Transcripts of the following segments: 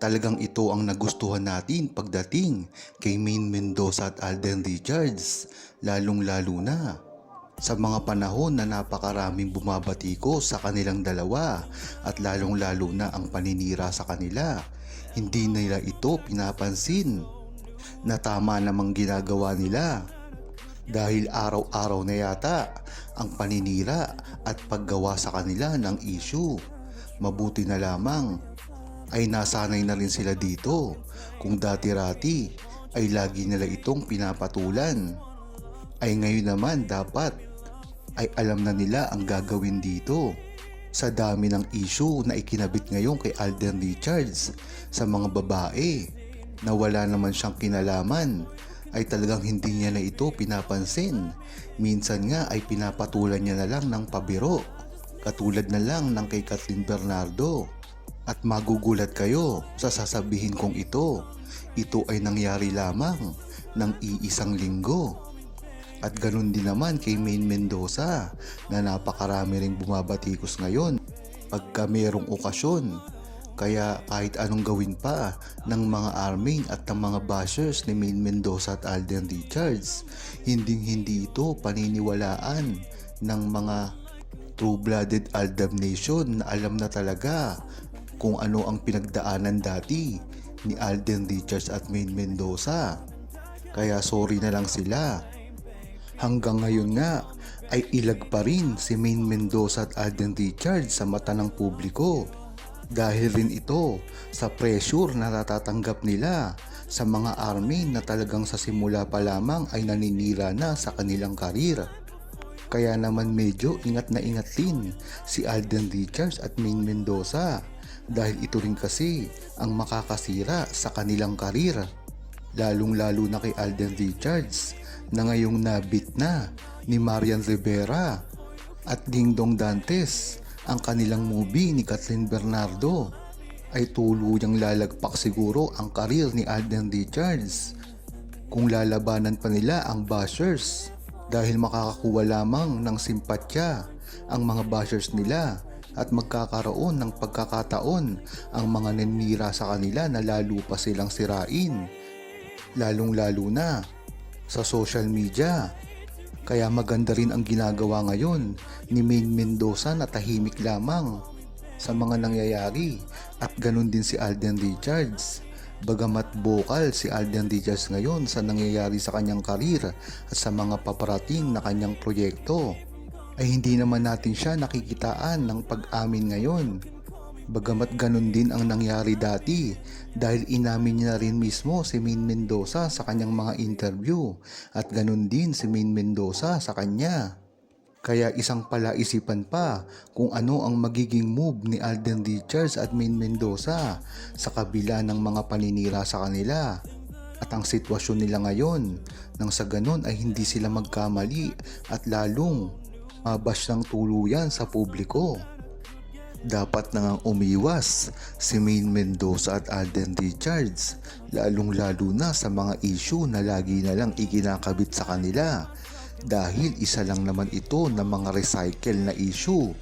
Talagang ito ang nagustuhan natin pagdating kay Maine Mendoza at Alden Richards, lalong-lalo na sa mga panahon na napakaraming bumabatiko sa kanilang dalawa at lalong-lalo na ang paninira sa kanila. Hindi nila ito pinapansin na tama namang ginagawa nila dahil araw-araw na yata ang paninira at paggawa sa kanila ng issue. Mabuti na lamang ay nasanay na rin sila dito kung dati-rati ay lagi nila itong pinapatulan. Ay ngayon naman dapat ay alam na nila ang gagawin dito. Sa dami ng issue na ikinabit ngayon kay Alden Richards sa mga babae na wala naman siyang kinalaman, ay talagang hindi niya na ito pinapansin. Minsan nga ay pinapatulan niya na lang ng pabiro, katulad na lang ng kay Kathleen Bernardo. At magugulat kayo sa sasabihin kong ito ay nangyari lamang ng iisang linggo. At ganun din naman kay Maine Mendoza na napakarami ring bumabatikos ngayon pagka merong okasyon. Kaya kahit anong gawin pa ng mga army at ng mga bashers ni Maine Mendoza at Alden Richards, hindi ito paniniwalaan ng mga true-blooded Aldab Nation na alam na talaga kung ano ang pinagdaanan dati ni Alden Richards at Maine Mendoza. Kaya sorry na lang sila. Hanggang ngayon nga ay ilag pa rin si Maine Mendoza at Alden Richards sa mata ng publiko. Dahil rin ito sa pressure na natatanggap nila sa mga army na talagang sa simula pa lamang ay naninira na sa kanilang karir. Kaya naman medyo ingat na ingat din si Alden Richards at Maine Mendoza dahil ito rin kasi ang makakasira sa kanilang karir. Lalong-lalo na kay Alden Richards na ngayong nabit na ni Marian Rivera at Ding Dong Dantes ang kanilang movie ni Kathleen Bernardo, ay tuluyang lalagpak siguro ang karir ni Alden Richards kung lalabanan pa nila ang bashers, dahil makakakuha lamang ng simpatya ang mga bashers nila at magkakaroon ng pagkakataon ang mga nanira sa kanila na lalo pa silang sirain, lalong-lalo na sa social media. Kaya maganda rin ang ginagawa ngayon ni Maine Mendoza na tahimik lamang sa mga nangyayari, at ganun din si Alden Richards. Bagamat bokal si Alden Richards ngayon sa nangyayari sa kanyang karir at sa mga paparating na kanyang proyekto, ay hindi naman natin siya nakikitaan ng pag-amin ngayon. Bagamat ganun din ang nangyari dati, dahil inamin niya rin mismo si Maine Mendoza sa kanyang mga interview, at ganun din si Maine Mendoza sa kanya. Kaya isang palaisipan pa kung ano ang magiging move ni Alden Richards at Maine Mendoza sa kabila ng mga paninira sa kanila at ang sitwasyon nila ngayon, nang sa ganun ay hindi sila magkamali at lalong mabash ng tuluyan sa publiko. Dapat na ngang umiwas si Maine Mendoza at Alden Richards, lalong-lalo na sa mga issue na lagi na lang ikinakabit sa kanila, dahil isa lang naman ito na mga recycle na issue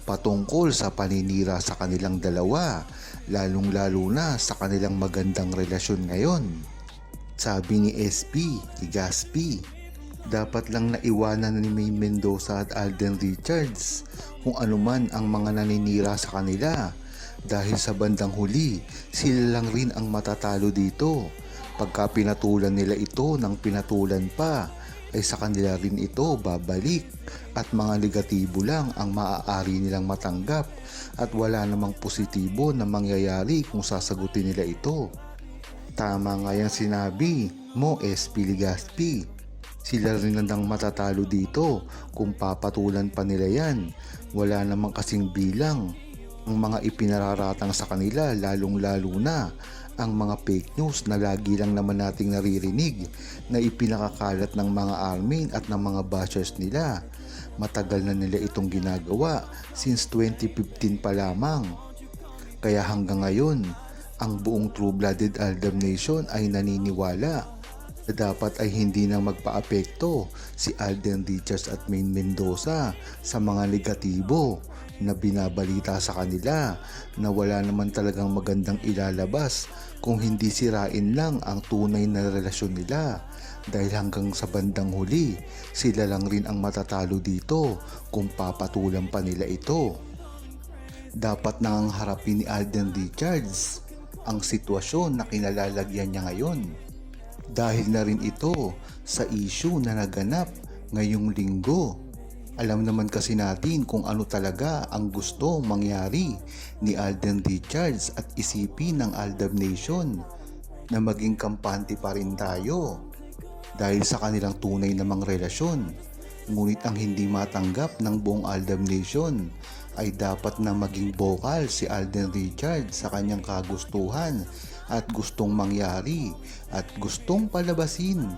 patungkol sa paninira sa kanilang dalawa, lalong-lalo na sa kanilang magandang relasyon ngayon. Sabi ni SP Legaspi, dapat lang naiwanan ni Maine Mendoza at Alden Richards kung anuman ang mga naninira sa kanila, dahil sa bandang huli sila lang rin ang matatalo dito. Pagka pinatulan nila ito ng pinatulan pa, ay sa kanila rin ito babalik, at mga negatibo lang ang maaari nilang matanggap at wala namang positibo na mangyayari kung sasagutin nila ito. Tama nga yung sinabi mo, SP Legaspi. Sila rin ang matatalo dito kung papatulan pa nila yan. Wala namang kasing bilang ang mga ipinararatang sa kanila, lalong-lalo na ang mga fake news na lagi lang naman nating naririnig na ipinakakalat ng mga army at ng mga bashers nila. Matagal na nila itong ginagawa since 2015 pa lamang. Kaya hanggang ngayon, ang buong true-blooded Aldab Nation ay naniniwala na dapat ay hindi na magpa-apekto si Alden Richards at Maine Mendoza sa mga negatibo na binabalita sa kanila na wala naman talagang magandang ilalabas kung hindi sirain lang ang tunay na relasyon nila, dahil hanggang sa bandang huli sila lang rin ang matatalo dito kung papatulan pa nila ito. Dapat nang harapin ni Alden Richards ang sitwasyon na kinalalagyan niya ngayon, dahil na rin ito sa issue na naganap ngayong linggo. Alam naman kasi natin kung ano talaga ang gusto mangyari ni Alden Richards at isipin ng Aldab Nation na maging kampante pa rin tayo dahil sa kanilang tunay namang relasyon. Ngunit ang hindi matanggap ng buong Aldab Nation ay dapat na maging vocal si Alden Richards sa kanyang kagustuhan at gustong mangyari at gustong palabasin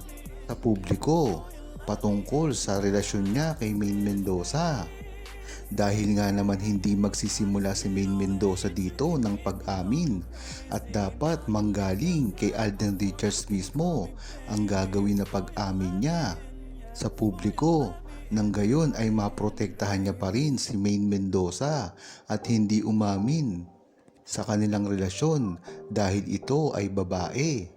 sa publiko patungkol sa relasyon niya kay Maine Mendoza. Dahil nga naman hindi magsisimula si Maine Mendoza dito ng pag-amin at dapat manggaling kay Alden Richards mismo ang gagawin na pag-amin niya sa publiko. Nang gayon ay maprotektahan niya pa rin si Maine Mendoza at hindi umamin sa kanilang relasyon dahil ito ay babae.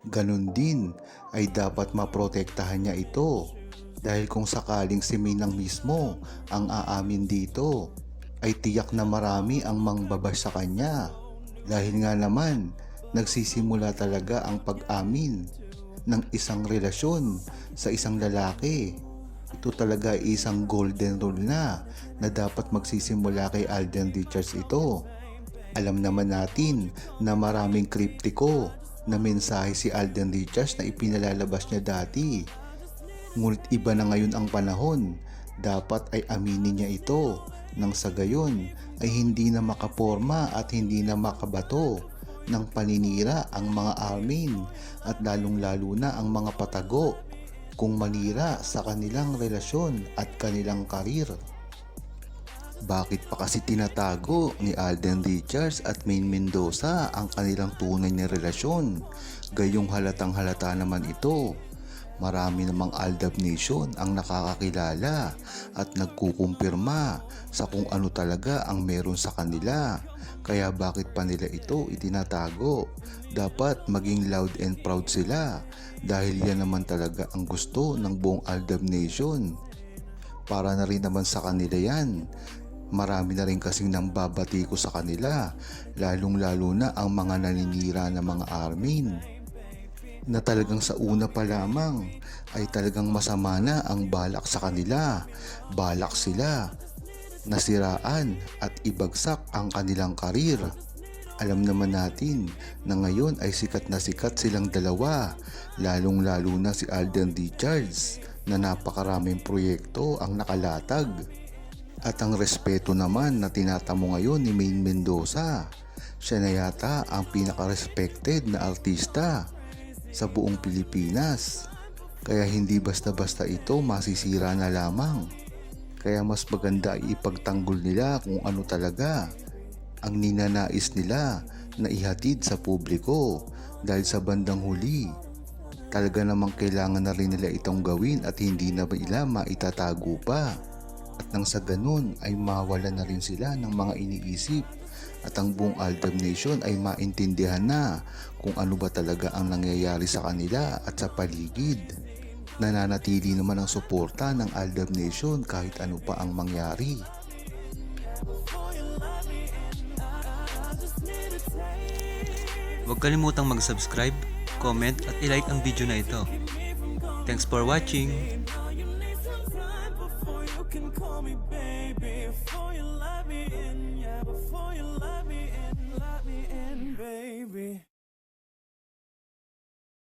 Ganon din ay dapat maprotektahan niya ito dahil kung sakaling si Maine ang mismo ang aamin dito ay tiyak na marami ang mangbabash sa kanya, dahil nga naman nagsisimula talaga ang pag-amin ng isang relasyon sa isang lalaki. Ito talaga ay isang golden rule na dapat magsisimula kay Alden Richards ito. Alam naman natin na maraming kriptiko na mensahe si Alden Richards na ipinalalabas niya dati. Ngunit iba na ngayon ang panahon, dapat ay aminin niya ito nang sa gayon ay hindi na makaporma at hindi na makabato ng paninira ang mga armin at lalong-lalo na ang mga patago kung manira sa kanilang relasyon at kanilang karir. Bakit pa kasi tinatago ni Alden Richards at Maine Mendoza ang kanilang tunay na relasyon? Gayong halatang halata naman ito. Marami namang Aldab Nation ang nakakakilala at nagkukumpirma sa kung ano talaga ang meron sa kanila. Kaya bakit pa nila ito itinatago? Dapat maging loud and proud sila dahil yan naman talaga ang gusto ng buong Aldab Nation. Para na rin naman sa kanila yan. Marami na rin kasing nambabati ko sa kanila, lalong lalo na ang mga naninira na mga armin na talagang sa una pa lamang ay talagang masama na ang balak sa kanila. Balak sila nasiraan at ibagsak ang kanilang karir. Alam naman natin na ngayon ay sikat na sikat silang dalawa, lalong lalo na si Alden Richards na napakaraming proyekto ang nakalatag. At ang respeto naman na tinatamo ngayon ni Maine Mendoza, siya na yata ang pinaka-respected na artista sa buong Pilipinas. Kaya hindi basta-basta ito masisira na lamang. Kaya mas maganda ay ipagtanggol nila kung ano talaga ang ninanais nila na ihatid sa publiko, dahil sa bandang huli talaga namang kailangan na rin nila itong gawin at hindi na nila maitatago pa. At nang sa ganun ay mawala na rin sila ng mga iniisip at ang buong Aldab Nation ay maintindihan na kung ano ba talaga ang nangyayari sa kanila at sa paligid. Nananatili naman ang suporta ng Aldab Nation kahit ano pa ang mangyari. Huwag kalimutang mag-subscribe, comment at i-like ang video na ito. Thanks for watching! Can call me back.